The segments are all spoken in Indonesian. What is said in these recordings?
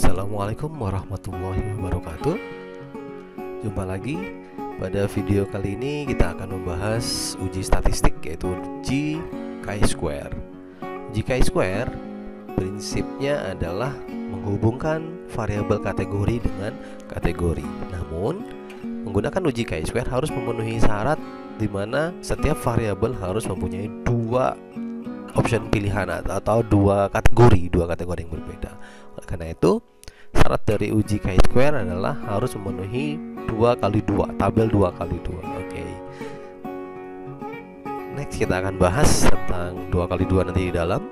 Assalamualaikum warahmatullahi wabarakatuh. Jumpa lagi. Pada video kali ini kita akan membahas uji statistik, yaitu uji chi-square. Uji chi-square prinsipnya adalah menghubungkan variabel kategori dengan kategori. Namun menggunakan uji chi-square harus memenuhi syarat di mana setiap variabel harus mempunyai dua option pilihan atau dua kategori yang berbeda. Oleh karena itu, syarat dari uji chi-square adalah harus memenuhi 2x2, tabel 2x2. Oke. Next kita akan bahas tentang 2x2 nanti di dalam.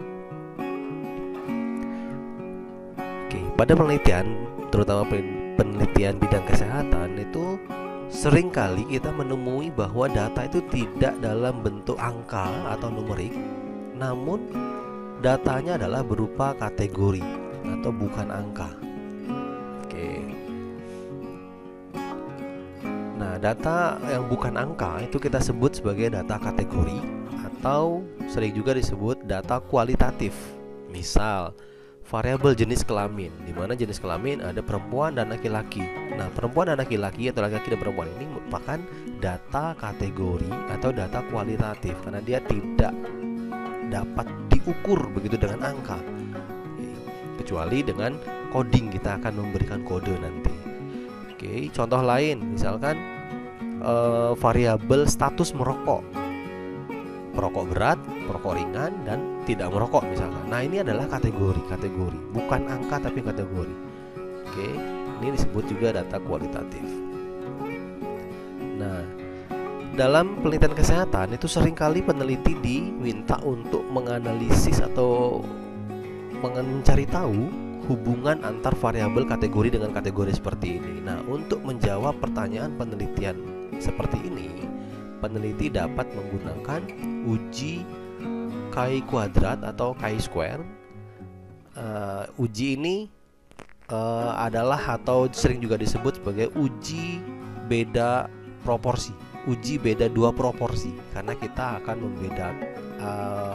Oke, pada penelitian, terutama penelitian bidang kesehatan, itu sering kali kita menemui bahwa data itu tidak dalam bentuk angka atau numerik, namun datanya adalah berupa kategori atau bukan angka. Oke. Nah, data yang bukan angka itu kita sebut sebagai data kategori atau sering juga disebut data kualitatif. Misal, variabel jenis kelamin, di mana jenis kelamin ada perempuan dan laki-laki. Nah, perempuan dan laki-laki atau laki-laki dan perempuan ini merupakan data kategori atau data kualitatif karena dia tidak dapat diukur begitu dengan angka. Kecuali dengan coding, kita akan memberikan kode nanti. Oke, contoh lain misalkan variabel status merokok, perokok berat, perokok ringan, dan tidak merokok misalkan. Nah, ini adalah kategori, bukan angka tapi kategori. Oke, ini disebut juga data kualitatif. Nah, dalam penelitian kesehatan itu seringkali peneliti diminta untuk menganalisis atau mencari tahu hubungan antar variabel kategori dengan kategori seperti ini. Nah, untuk menjawab pertanyaan penelitian seperti ini, peneliti dapat menggunakan uji chi kuadrat atau chi-square. Uji ini adalah atau sering juga disebut sebagai uji beda proporsi, uji beda dua proporsi, karena kita akan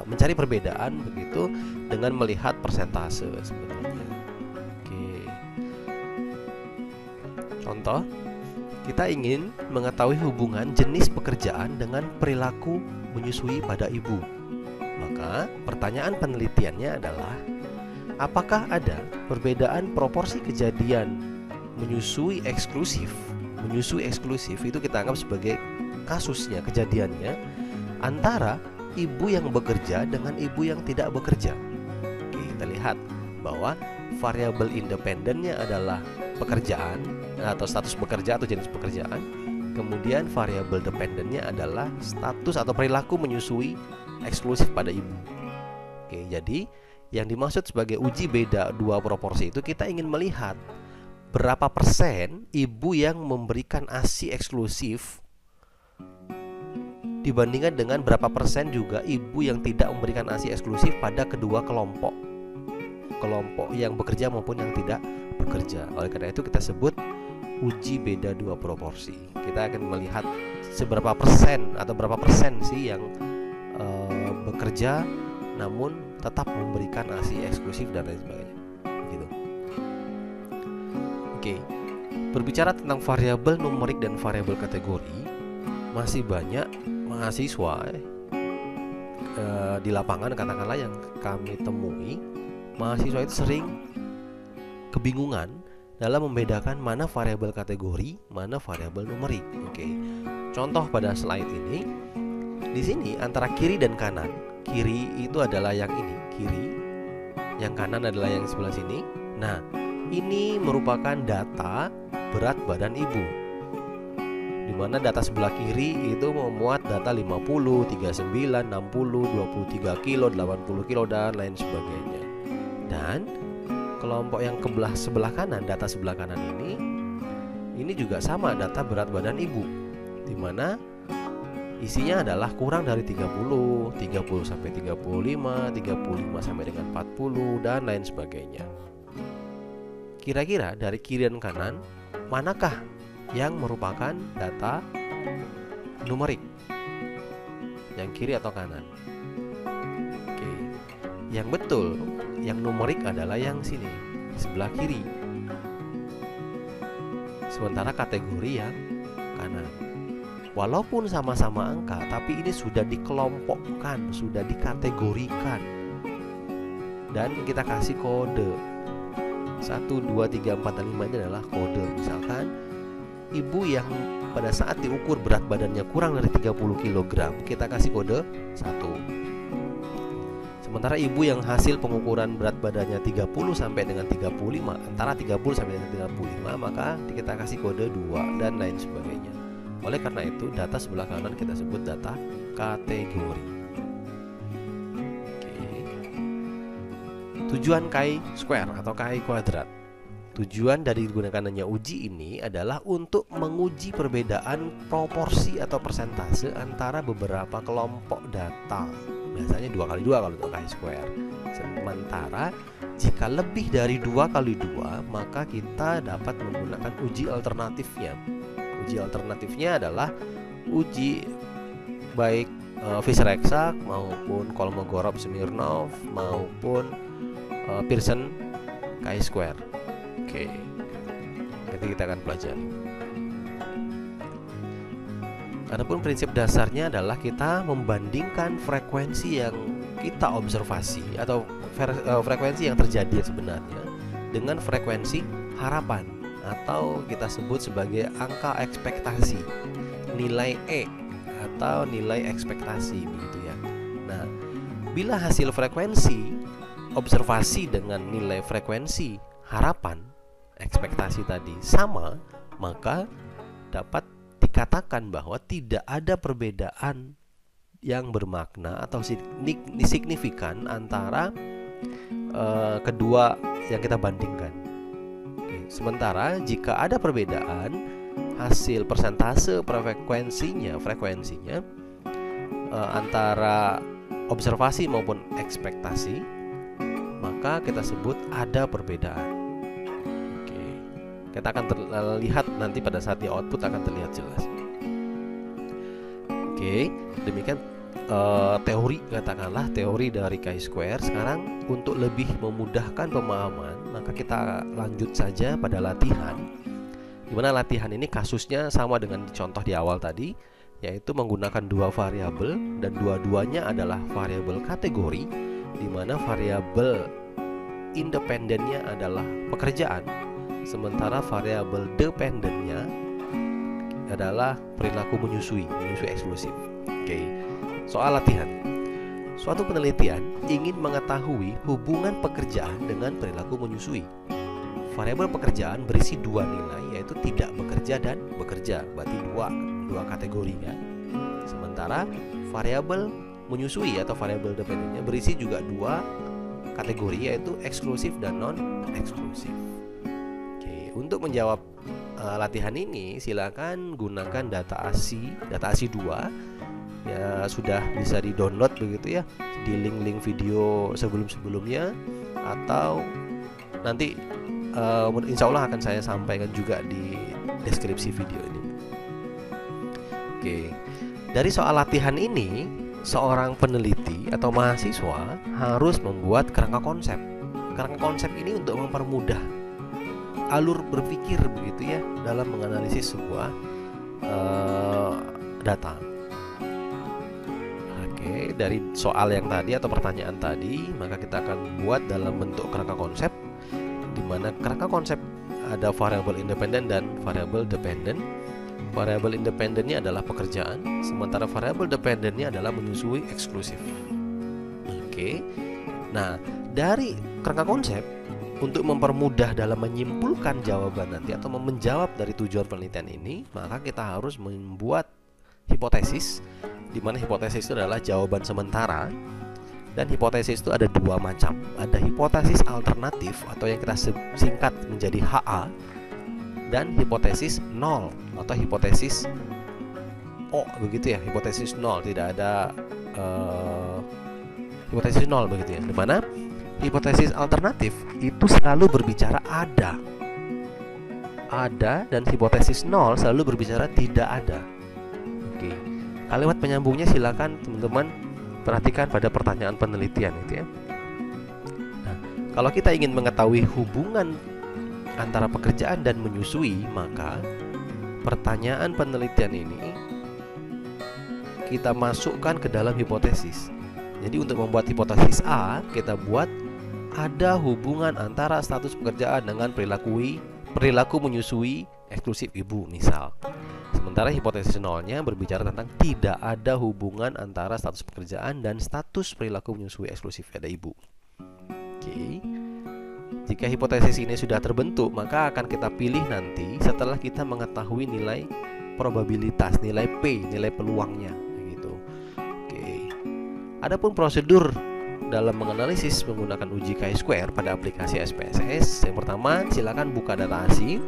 mencari perbedaan begitu dengan melihat persentase sebenarnya. Oke. Contoh, kita ingin mengetahui hubungan jenis pekerjaan dengan perilaku menyusui pada ibu. Maka pertanyaan penelitiannya adalah, apakah ada perbedaan proporsi kejadian menyusui eksklusif? Menyusui eksklusif itu kita anggap sebagai kasusnya, kejadiannya antara ibu yang bekerja dengan ibu yang tidak bekerja. Oke, kita lihat bahwa variabel independennya adalah pekerjaan atau status bekerja atau jenis pekerjaan. Kemudian variabel dependennya adalah status atau perilaku menyusui eksklusif pada ibu. Oke, jadi yang dimaksud sebagai uji beda dua proporsi itu kita ingin melihat berapa persen ibu yang memberikan ASI eksklusif dibandingkan dengan berapa persen juga ibu yang tidak memberikan ASI eksklusif pada kedua kelompok yang bekerja maupun yang tidak bekerja. Oleh karena itu kita sebut uji beda dua proporsi. Kita akan melihat seberapa persen atau berapa persen sih yang bekerja namun tetap memberikan ASI eksklusif dan lain sebagainya. Gitu. Oke. Berbicara tentang variabel numerik dan variabel kategori, masih banyak mahasiswa di lapangan katakanlah yang kami temui, mahasiswa itu sering kebingungan dalam membedakan mana variabel kategori, mana variabel numerik. Oke. Contoh pada slide ini, di sini antara kiri dan kanan, kiri itu adalah yang ini, kiri, yang kanan adalah yang sebelah sini. Nah, ini merupakan data berat badan ibu, di mana data sebelah kiri itu memuat data 50, 39, 60, 23 kilo, 80 kilo dan lain sebagainya. Dan kelompok yang sebelah kanan, data sebelah kanan ini juga sama data berat badan ibu, di mana isinya adalah kurang dari 30, 30 sampai 35, 35 sampai dengan 40 dan lain sebagainya. Kira-kira dari kiri dan kanan manakah yang merupakan data numerik? Yang kiri atau kanan? Oke. Yang betul, yang numerik adalah yang sini, sebelah kiri. sementara kategori yang kanan. Walaupun sama-sama angka, tapi ini sudah dikelompokkan, sudah dikategorikan, dan kita kasih kode 1, 2, 3, 4, dan 5 ini adalah kode. Misalkan ibu yang pada saat diukur berat badannya kurang dari 30 kg, kita kasih kode 1. Sementara ibu yang hasil pengukuran berat badannya 30 sampai dengan 35, antara 30 sampai dengan 35, maka kita kasih kode 2 dan lain sebagainya. Oleh karena itu, data sebelah kanan kita sebut data kategori. Oke. Tujuan chi-square atau chi-kuadrat. Tujuan dari digunakannya uji ini adalah untuk menguji perbedaan proporsi atau persentase antara beberapa kelompok data. Biasanya 2x2 kalau untuk chi-square. Sementara jika lebih dari 2x2, maka kita dapat menggunakan uji alternatifnya. Uji alternatifnya adalah uji baik Fisher-Exak maupun Kolmogorov-Smirnov maupun Pearson chi-square. Oke, nanti kita akan pelajari. Adapun prinsip dasarnya adalah kita membandingkan frekuensi yang kita observasi atau frekuensi yang terjadi sebenarnya dengan frekuensi harapan atau kita sebut sebagai angka ekspektasi, nilai E atau nilai ekspektasi, begitu ya. Nah, bila hasil frekuensi observasi dengan nilai frekuensi harapan ekspektasi tadi sama, maka dapat dikatakan bahwa tidak ada perbedaan yang bermakna atau signifikan antara kedua yang kita bandingkan. Sementara jika ada perbedaan hasil persentase frekuensinya antara observasi maupun ekspektasi, maka kita sebut ada perbedaan. Oke, kita akan terlihat nanti pada saat di output akan terlihat jelas. Oke, demikian teori, katakanlah teori dari chi-square. Sekarang untuk lebih memudahkan pemahaman, maka kita lanjut saja pada latihan, dimana latihan ini kasusnya sama dengan contoh di awal tadi, yaitu menggunakan dua variabel dan dua-duanya adalah variabel kategori, di mana variabel independennya adalah pekerjaan, sementara variabel dependennya adalah perilaku menyusui eksklusif. Oke, soal latihan. Suatu penelitian ingin mengetahui hubungan pekerjaan dengan perilaku menyusui. Variabel pekerjaan berisi dua nilai, yaitu tidak bekerja dan bekerja, berarti dua kategorinya. Sementara variabel menyusui atau variabel dependennya berisi juga dua kategori, yaitu eksklusif dan non eksklusif. Oke, untuk menjawab latihan ini silakan gunakan data ASI 2 ya, sudah bisa di-download begitu ya di link-link video sebelum-sebelumnya, atau nanti insya Allah akan saya sampaikan juga di deskripsi video ini. Oke, dari soal latihan ini seorang peneliti atau mahasiswa harus membuat kerangka konsep. Kerangka konsep ini untuk mempermudah alur berpikir begitu ya dalam menganalisis sebuah data. Oke, dari soal yang tadi atau pertanyaan tadi, maka kita akan buat dalam bentuk kerangka konsep, di mana kerangka konsep ada variabel independen dan variabel dependen. Variabel independennya adalah pekerjaan, sementara variabel dependennya adalah menyusui eksklusif. Oke, nah dari kerangka konsep untuk mempermudah dalam menyimpulkan jawaban nanti atau menjawab dari tujuan penelitian ini, maka kita harus membuat hipotesis, di mana hipotesis itu adalah jawaban sementara. Dan hipotesis itu ada dua macam. Ada hipotesis alternatif atau yang kita singkat menjadi HA, dan hipotesis nol atau hipotesis O, begitu ya. Hipotesis nol, tidak ada hipotesis nol begitu ya. Di mana hipotesis alternatif itu selalu berbicara ada, dan hipotesis nol selalu berbicara tidak ada. Oke, kalimat penyambungnya silakan teman-teman perhatikan pada pertanyaan penelitian itu ya. Nah, kalau kita ingin mengetahui hubungan antara pekerjaan dan menyusui, maka pertanyaan penelitian ini kita masukkan ke dalam hipotesis. Jadi untuk membuat hipotesis A, kita buat ada hubungan antara status pekerjaan dengan perilaku menyusui eksklusif ibu misal. Sementara hipotesis nolnya berbicara tentang tidak ada hubungan antara status pekerjaan dan status perilaku menyusui eksklusif pada ibu. Oke. Jika hipotesis ini sudah terbentuk, maka akan kita pilih nanti setelah kita mengetahui nilai probabilitas, nilai P, nilai peluangnya gitu. Oke. Adapun prosedur dalam menganalisis menggunakan uji chi-square pada aplikasi SPSS, yang pertama silakan buka data ASI.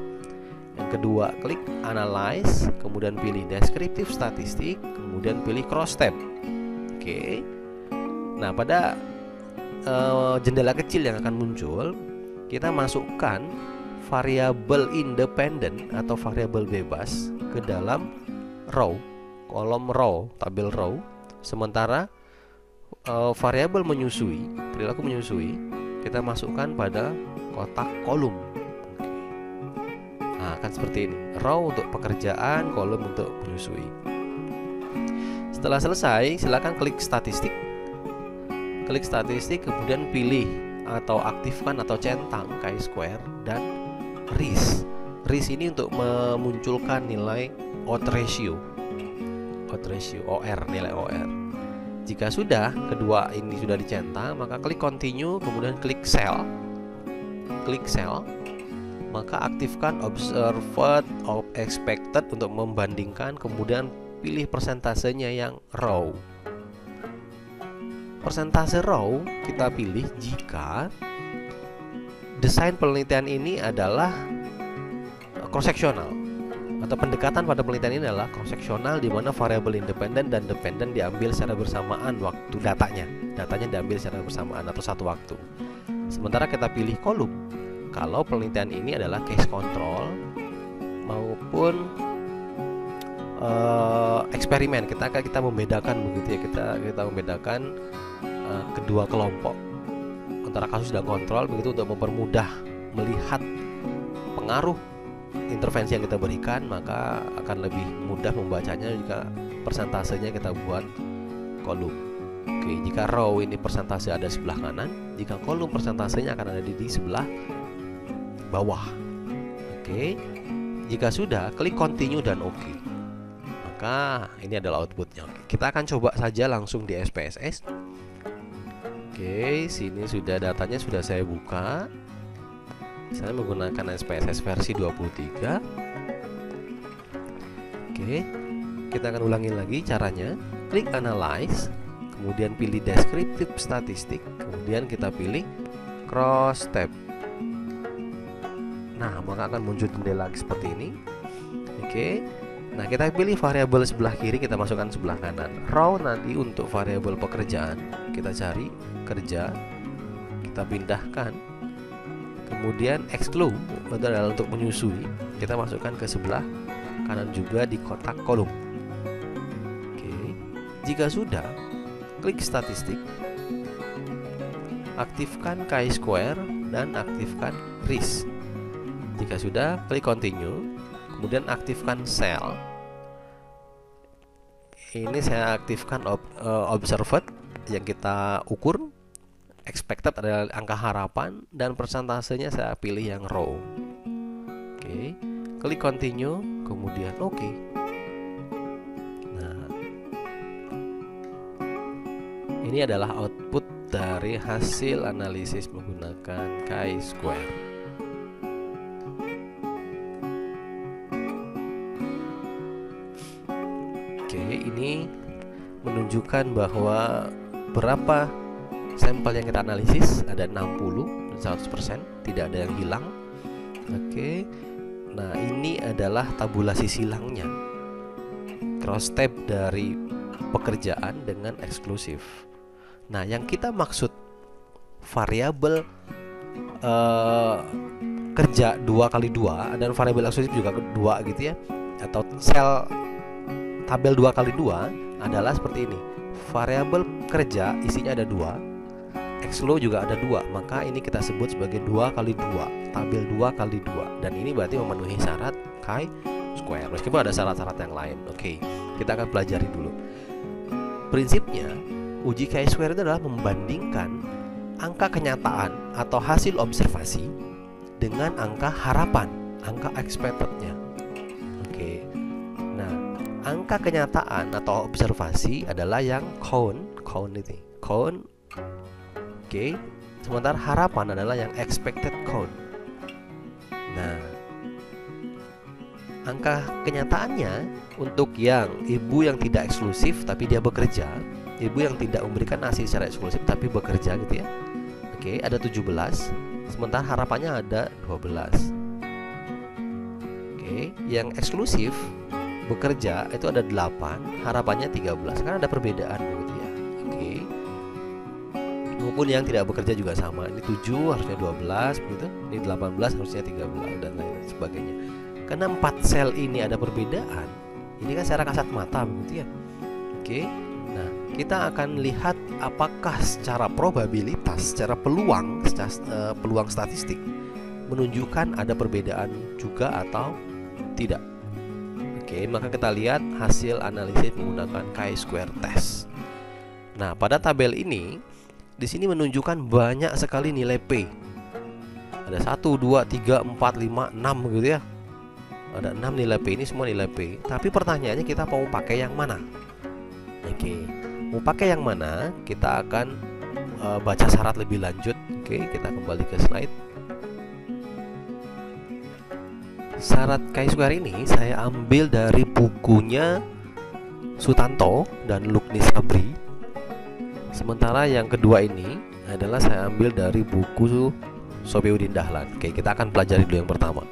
Yang kedua, klik Analyze, kemudian pilih Descriptive Statistik, kemudian pilih Cross Tab. Oke. Nah, pada jendela kecil yang akan muncul, kita masukkan variabel independen atau variabel bebas ke dalam row, kolom row, tabel row. Sementara variabel menyusui, perilaku menyusui, kita masukkan pada kotak kolom. Nah, akan seperti ini. Row untuk pekerjaan, kolom untuk menyusui. Setelah selesai, silakan klik statistik. Klik statistik, kemudian pilih atau aktifkan atau centang chi-square dan RIS. RIS ini untuk memunculkan nilai odds ratio. Odds ratio, OR, nilai OR. Jika sudah, kedua ini sudah dicentang, maka klik continue, kemudian klik cell. Klik cell. Maka aktifkan observed of expected untuk membandingkan, kemudian pilih persentasenya yang row. Persentase row kita pilih jika desain penelitian ini adalah cross-sectional, atau pendekatan pada penelitian ini adalah cross-sectional, di mana variabel independen dan dependen diambil secara bersamaan waktu datanya diambil secara bersamaan atau satu waktu. Sementara kita pilih kolom kalau penelitian ini adalah case control maupun eksperimen. Kita membedakan begitu ya, kita membedakan kedua kelompok antara kasus dan kontrol begitu, untuk mempermudah melihat pengaruh intervensi yang kita berikan, maka akan lebih mudah membacanya jika persentasenya kita buat kolom. Oke, jika row ini persentase ada sebelah kanan, jika kolom persentasenya akan ada di sebelah bawah. Oke, jika sudah, klik continue dan oke. Maka ini adalah outputnya. Kita akan coba saja langsung di SPSS. Oke, sini sudah datanya sudah saya buka. Saya menggunakan SPSS versi 23. Oke, kita akan ulangi lagi caranya. Klik Analyze, kemudian pilih Descriptive Statistik, kemudian kita pilih Cross Tab. Nah, maka akan muncul jendela seperti ini. Oke. Nah, kita pilih variabel sebelah kiri, kita masukkan sebelah kanan. Row nanti untuk variabel pekerjaan, kita cari kerja, kita pindahkan. Kemudian exclude adalah untuk menyusui, kita masukkan ke sebelah kanan juga di kotak kolom. Oke. Jika sudah, klik statistik, aktifkan chi-square dan aktifkan RIS. Jika sudah, klik continue, kemudian aktifkan cell. Ini saya aktifkan observed yang kita ukur, expected adalah angka harapan, dan persentasenya saya pilih yang row. Oke, klik continue, kemudian oke. Nah, ini adalah output dari hasil analisis menggunakan chi-square. Ini menunjukkan bahwa berapa sampel yang kita analisis, ada 60 dan 100%, tidak ada yang hilang. Oke. Nah, ini adalah tabulasi silangnya, cross tab dari pekerjaan dengan eksklusif. Nah, yang kita maksud variabel kerja 2x2 dan variabel eksklusif juga 2 gitu ya, atau sel tabel 2x2 adalah seperti ini. Variabel kerja isinya ada 2, exclude juga ada 2, maka ini kita sebut sebagai 2x2 tabel 2 kali 2, dan ini berarti memenuhi syarat chi-square meskipun ada syarat-syarat yang lain. Oke, kita akan pelajari dulu. Prinsipnya uji chi-square itu adalah membandingkan angka kenyataan atau hasil observasi dengan angka harapan, angka expectednya. Oke. Nah, angka kenyataan atau observasi adalah yang count itu. Count. Oke. Sementara harapan adalah yang expected count. Nah, angka kenyataannya untuk yang ibu yang tidak eksklusif tapi dia bekerja, ibu yang tidak memberikan ASI secara eksklusif tapi bekerja gitu ya. Oke, ada 17. Sementara harapannya ada 12. Oke, yang eksklusif bekerja itu ada 8, harapannya 13. Kan ada perbedaan begitu ya. Oke. Maupun yang tidak bekerja juga sama. Ini 7 harusnya 12 begitu. Ini 18 harusnya 13 dan lain sebagainya. Karena 4 sel ini ada perbedaan. Ini kan secara kasat mata begitu ya. Oke. Nah, kita akan lihat apakah secara probabilitas, secara peluang, peluang statistik menunjukkan ada perbedaan juga atau tidak. Oke, maka kita lihat hasil analisis menggunakan chi-square test. Nah, pada tabel ini di sini menunjukkan banyak sekali nilai P. Ada 1, 2, 3, 4, 5, 6 gitu ya. Ada 6 nilai P, ini semua nilai P. Tapi pertanyaannya kita mau pakai yang mana? Oke, mau pakai yang mana? Kita akan baca syarat lebih lanjut. Oke, kita kembali ke slide. Syarat chi-square ini saya ambil dari bukunya Sutanto dan Lukni Sabri. Sementara yang kedua ini adalah saya ambil dari buku Sofiuddin Dahlan. Oke, kita akan pelajari dulu yang pertama.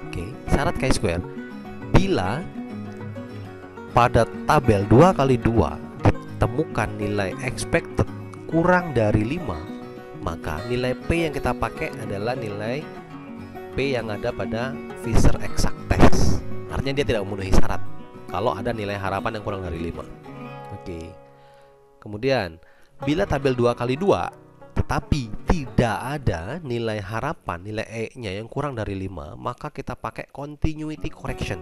Oke, syarat chi-square. Bila pada tabel 2 kali 2 ditemukan nilai expected kurang dari 5, maka nilai P yang kita pakai adalah nilai P yang ada pada Fisher exact test. Artinya dia tidak memenuhi syarat kalau ada nilai harapan yang kurang dari 5. Oke. Kemudian, bila tabel 2 kali 2 tetapi tidak ada nilai harapan, nilai E-nya yang kurang dari 5, maka kita pakai continuity correction.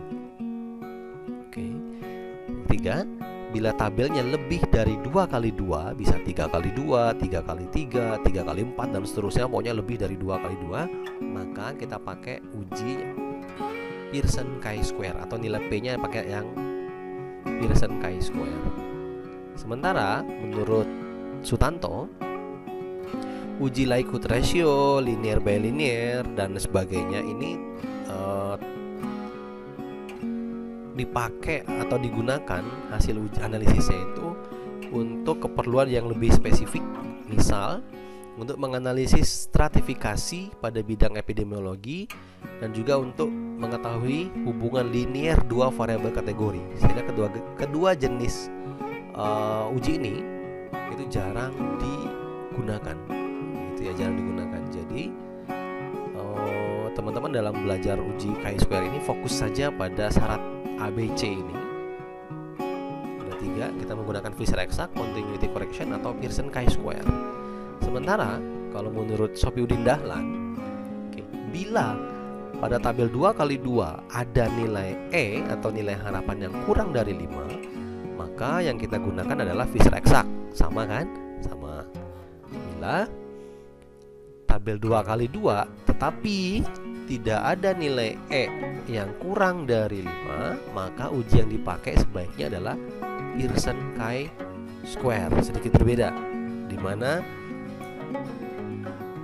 Oke. Ketiga, bila tabelnya lebih dari 2 kali 2, bisa 3 kali 2, 3 kali 3, 3 kali 4 dan seterusnya, pokoknya lebih dari 2 kali 2, maka kita pakai uji Pearson chi-square atau nilai P-nya pakai yang Pearson chi-square. Sementara menurut Sutanto, uji likelihood ratio, linear by linear dan sebagainya ini dipakai atau digunakan hasil uji analisisnya itu untuk keperluan yang lebih spesifik. Misal untuk menganalisis stratifikasi pada bidang epidemiologi dan juga untuk mengetahui hubungan linear dua variabel kategori. Sehingga kedua jenis uji ini itu jarang digunakan, gitu ya, jarang digunakan. Jadi teman-teman dalam belajar uji chi-square ini fokus saja pada syarat ABC ini. Ada 3, kita menggunakan Fisher exact, continuity correction atau Pearson chi-square. Sementara kalau menurut Sofiuddin Dahlan, bila pada tabel 2 kali 2 ada nilai E atau nilai harapan yang kurang dari 5, maka yang kita gunakan adalah Fisher exact. Sama kan? Sama. Bila tabel 2 kali 2 tetapi tidak ada nilai E yang kurang dari 5, maka uji yang dipakai sebaiknya adalah Pearson chi-square. Sedikit berbeda, di mana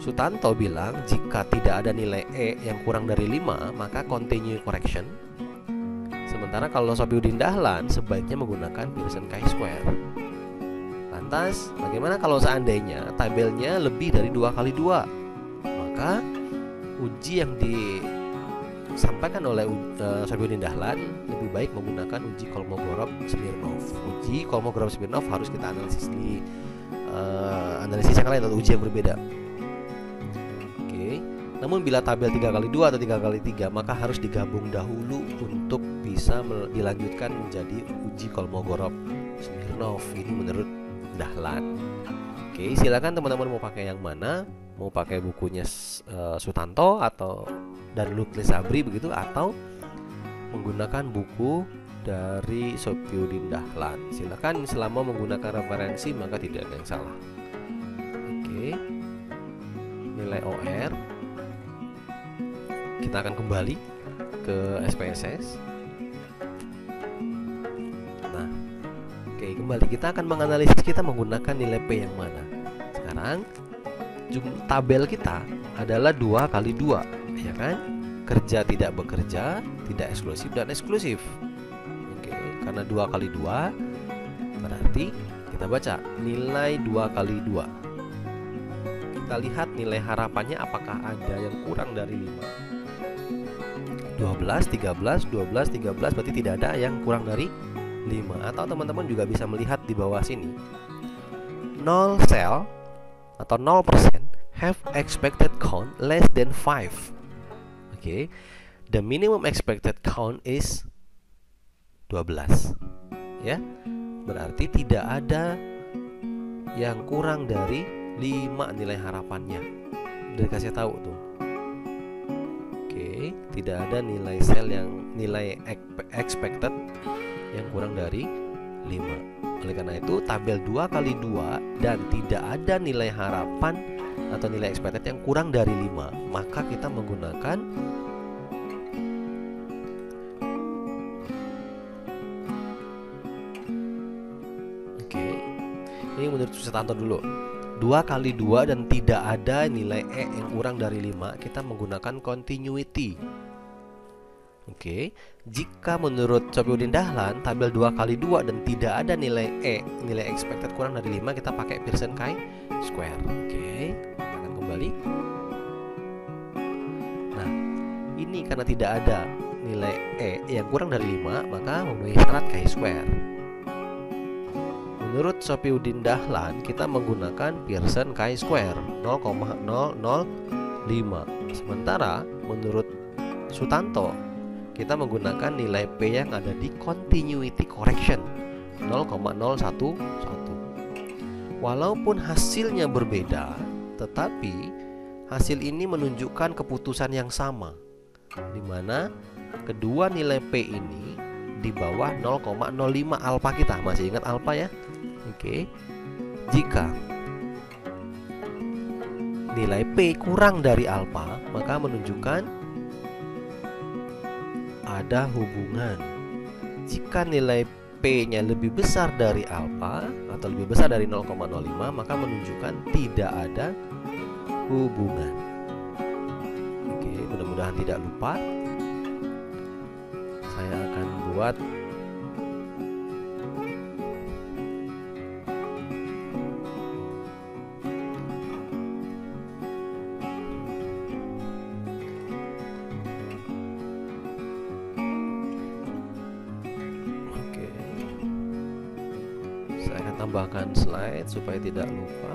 Sutanto bilang jika tidak ada nilai E yang kurang dari 5, maka continue correction. Sementara kalau Sofiuddin Dahlan sebaiknya menggunakan Pearson chi-square. Lantas, bagaimana kalau seandainya tabelnya lebih dari 2 kali 2? Maka uji yang disampaikan oleh Sofiuddin Dahlan lebih baik menggunakan uji Kolmogorov-Smirnov. Uji Kolmogorov-Smirnov harus kita analisis di analisis yang lain atau uji yang berbeda. Oke. Namun bila tabel 3 kali 2 atau 3 kali 3, maka harus digabung dahulu untuk bisa dilanjutkan menjadi uji Kolmogorov-Smirnov. Ini menurut Dahlan. Oke, silakan teman-teman mau pakai yang mana, mau pakai bukunya Sutanto atau dan Luklis Sabri begitu, atau menggunakan buku dari Sophiuddin Dahlan. Silakan, selama menggunakan referensi maka tidak ada yang salah. Oke, nilai OR kita akan kembali ke SPSS. Nah, oke, kembali kita akan menganalisis, kita menggunakan nilai P yang mana. Sekarang tabel kita adalah 2 kali 2, ya kan? Kerja tidak bekerja, tidak eksklusif dan eksklusif. Oke, karena 2 kali 2 berarti kita baca nilai 2 kali 2. Kita lihat nilai harapannya apakah ada yang kurang dari 5. 12, 13, 12, 13 berarti tidak ada yang kurang dari 5. Atau teman-teman juga bisa melihat di bawah sini, 0 cell atau 0% have expected count less than 5. Oke, the minimum expected count is 12. Ya, berarti tidak ada yang kurang dari 5 nilai harapannya. Udah dikasih tahu tuh. Oke, tidak ada nilai sel yang nilai expected yang kurang dari 5. Oleh karena itu tabel 2 kali 2 dan tidak ada nilai harapan atau nilai expected yang kurang dari 5, maka kita menggunakan ini menurut Sutanto dulu. 2 kali 2 dan tidak ada nilai E yang kurang dari 5, kita menggunakan continuity. Oke, jika menurut Sophiuddin Dahlan tabel 2 kali 2 dan tidak ada nilai E, nilai expected kurang dari 5, kita pakai Pearson chi-square. Oke, kita akan kembali. Nah, ini karena tidak ada nilai E yang kurang dari 5, maka memenuhi syarat chi-square. Menurut Sophiuddin Dahlan kita menggunakan Pearson chi-square 0,005. Sementara menurut Sutanto kita menggunakan nilai P yang ada di continuity correction 0,011. Walaupun hasilnya berbeda, tetapi hasil ini menunjukkan keputusan yang sama, di mana kedua nilai P ini di bawah 0,05 alfa kita. Masih ingat alfa ya? Oke. Jika nilai P kurang dari alfa, maka menunjukkan ada hubungan. Jika nilai P-nya lebih besar dari alfa atau lebih besar dari 0,05, maka menunjukkan tidak ada hubungan. Oke, mudah-mudahan tidak lupa. Saya akan buat tambahkan slide supaya tidak lupa.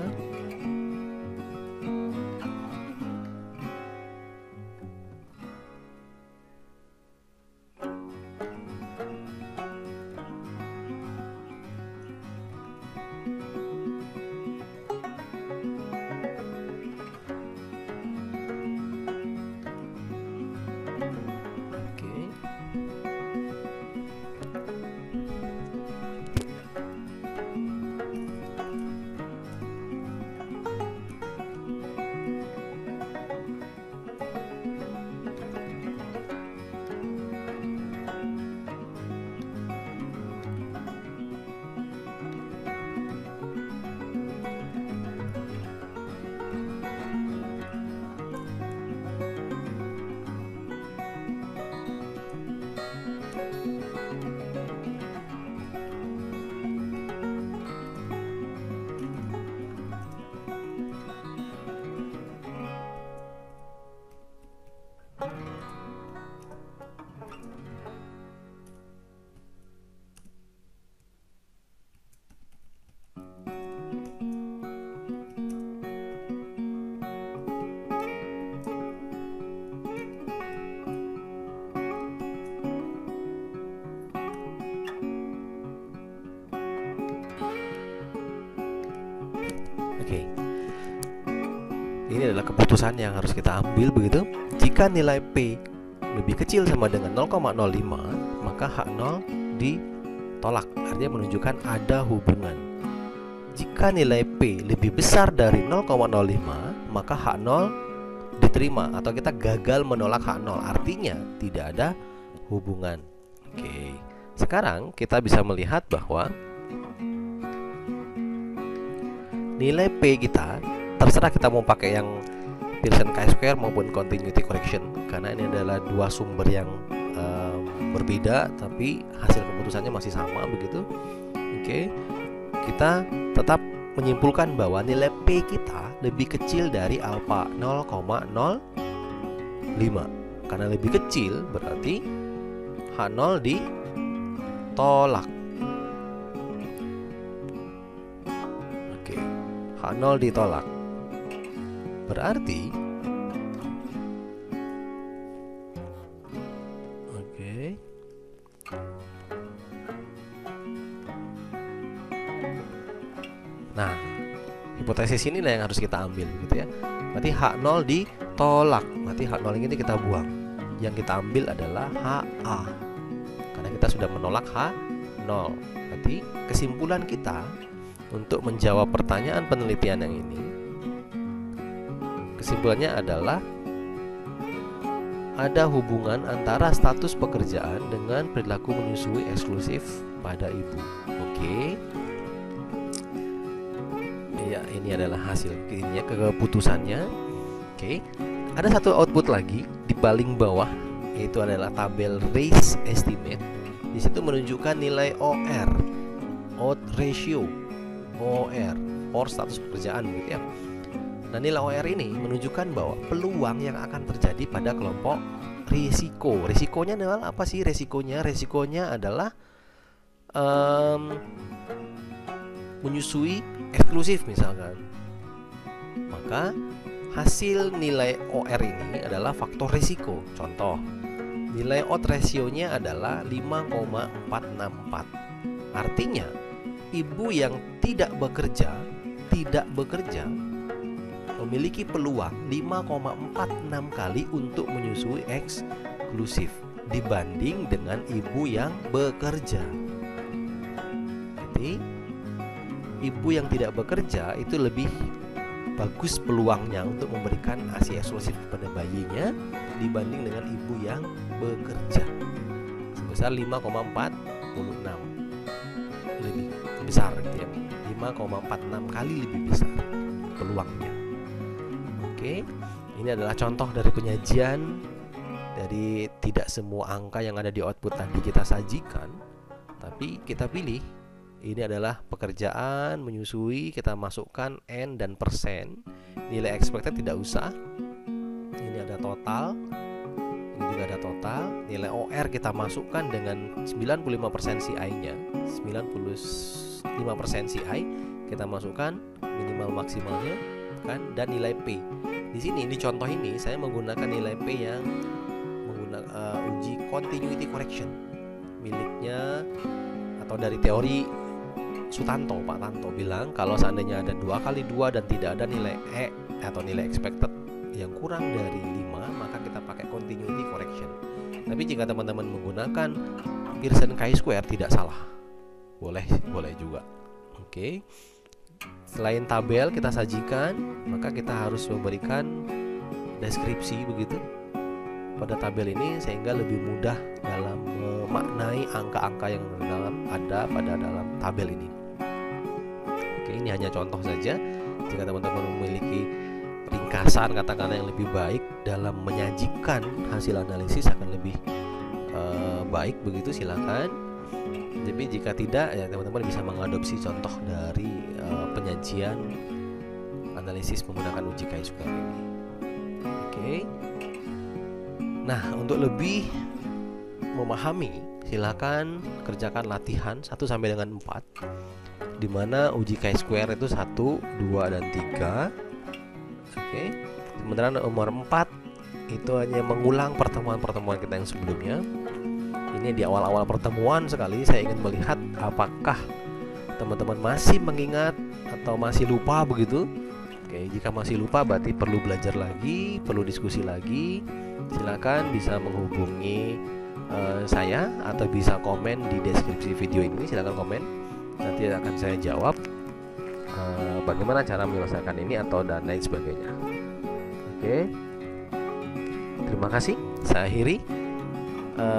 Oke. Ini adalah keputusan yang harus kita ambil begitu. Jika nilai P lebih kecil sama dengan 0,05, maka H0 ditolak. Artinya menunjukkan ada hubungan. Jika nilai P lebih besar dari 0,05, maka H0 diterima atau kita gagal menolak H0. Artinya tidak ada hubungan. Oke. Sekarang kita bisa melihat bahwa nilai P kita, terserah kita mau pakai yang Pearson chi-square maupun continuity correction, karena ini adalah dua sumber yang berbeda tapi hasil keputusannya masih sama begitu. Oke. Kita tetap menyimpulkan bahwa nilai P kita lebih kecil dari alfa 0,05. Karena lebih kecil berarti H0 ditolak. Oke. H0 ditolak. Berarti nah, hipotesis ini yang harus kita ambil gitu ya. Berarti H0 ditolak. Berarti H0 ini kita buang. Yang kita ambil adalah HA. Karena kita sudah menolak H0. Berarti kesimpulan kita untuk menjawab pertanyaan penelitian yang ini, kesimpulannya adalah ada hubungan antara status pekerjaan dengan perilaku menyusui eksklusif pada ibu. Oke. Ya, ini adalah hasil ini keputusannya. Oke. Ada satu output lagi di paling bawah, yaitu adalah tabel race estimate. Di situ menunjukkan nilai OR, odds ratio, OR, or status pekerjaan gitu ya. Nah, nilai OR ini menunjukkan bahwa peluang yang akan terjadi pada kelompok risiko. Risikonya adalah apa sih risikonya? Risikonya adalah menyusui eksklusif misalkan. Maka hasil nilai OR ini adalah faktor risiko. Contoh, nilai odds ratio-nya adalah 5,464. Artinya, ibu yang tidak bekerja memiliki peluang 5,46 kali untuk menyusui eksklusif dibanding dengan ibu yang bekerja. Jadi, ibu yang tidak bekerja itu lebih bagus peluangnya untuk memberikan ASI eksklusif kepada bayinya dibanding dengan ibu yang bekerja, sebesar 5,46 lebih besar gitu ya. 5,46 kali lebih besar peluangnya. Oke, ini adalah contoh dari penyajian dari tidak semua angka yang ada di output tadi kita sajikan, tapi kita pilih. Ini adalah pekerjaan menyusui, kita masukkan N dan persen. Nilai expected tidak usah. Ini ada total. Ini juga ada total. Nilai OR kita masukkan dengan 95% CI-nya. 95% CI kita masukkan minimal maksimalnya kan, dan nilai P. Di sini di contoh ini saya menggunakan nilai P yang menggunakan uji continuity correction miliknya atau dari teori Sutanto. Pak Tanto bilang kalau seandainya ada 2 kali 2 dan tidak ada nilai E atau nilai expected yang kurang dari 5, maka kita pakai continuity correction. Tapi jika teman-teman menggunakan Pearson chi-square tidak salah. Boleh juga. Oke. Selain tabel kita sajikan, maka kita harus memberikan deskripsi begitu pada tabel ini sehingga lebih mudah dalam memaknai angka-angka yang ada pada dalam tabel ini. Oke, ini hanya contoh saja. Jika teman-teman memiliki ringkasan katakanlah yang lebih baik dalam menyajikan hasil analisis akan lebih baik begitu, silakan. Tapi jika tidak, ya teman-teman bisa mengadopsi contoh dari penyajian analisis menggunakan uji chi-square ini. Oke. Nah, untuk lebih memahami, silakan kerjakan latihan 1 sampai dengan 4, di mana uji chi-square itu 1, 2, dan 3. Oke. Sementara nomor 4 itu hanya mengulang pertemuan-pertemuan kita yang sebelumnya. Ini di awal-awal pertemuan sekali saya ingin melihat apakah teman-teman masih mengingat atau masih lupa begitu Oke, jika masih lupa berarti perlu belajar lagi, perlu diskusi lagi. Silakan bisa menghubungi saya atau bisa komen di deskripsi video ini. Silakan komen, nanti akan saya jawab bagaimana cara menyelesaikan ini atau dan lain sebagainya. Oke, terima kasih. Saya akhiri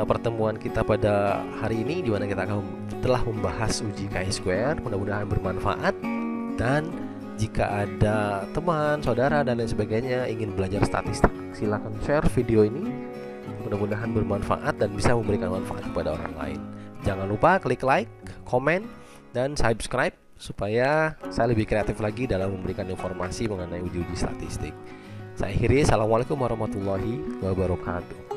pertemuan kita pada hari ini, di mana kita telah membahas uji chi-square. Mudah-mudahan bermanfaat, dan jika ada teman, saudara, dan lain sebagainya ingin belajar statistik, silakan share video ini. Mudah-mudahan bermanfaat dan bisa memberikan manfaat kepada orang lain. Jangan lupa klik like, komen, dan subscribe supaya saya lebih kreatif lagi dalam memberikan informasi mengenai uji-uji statistik. Saya akhiri. Assalamualaikum warahmatullahi wabarakatuh.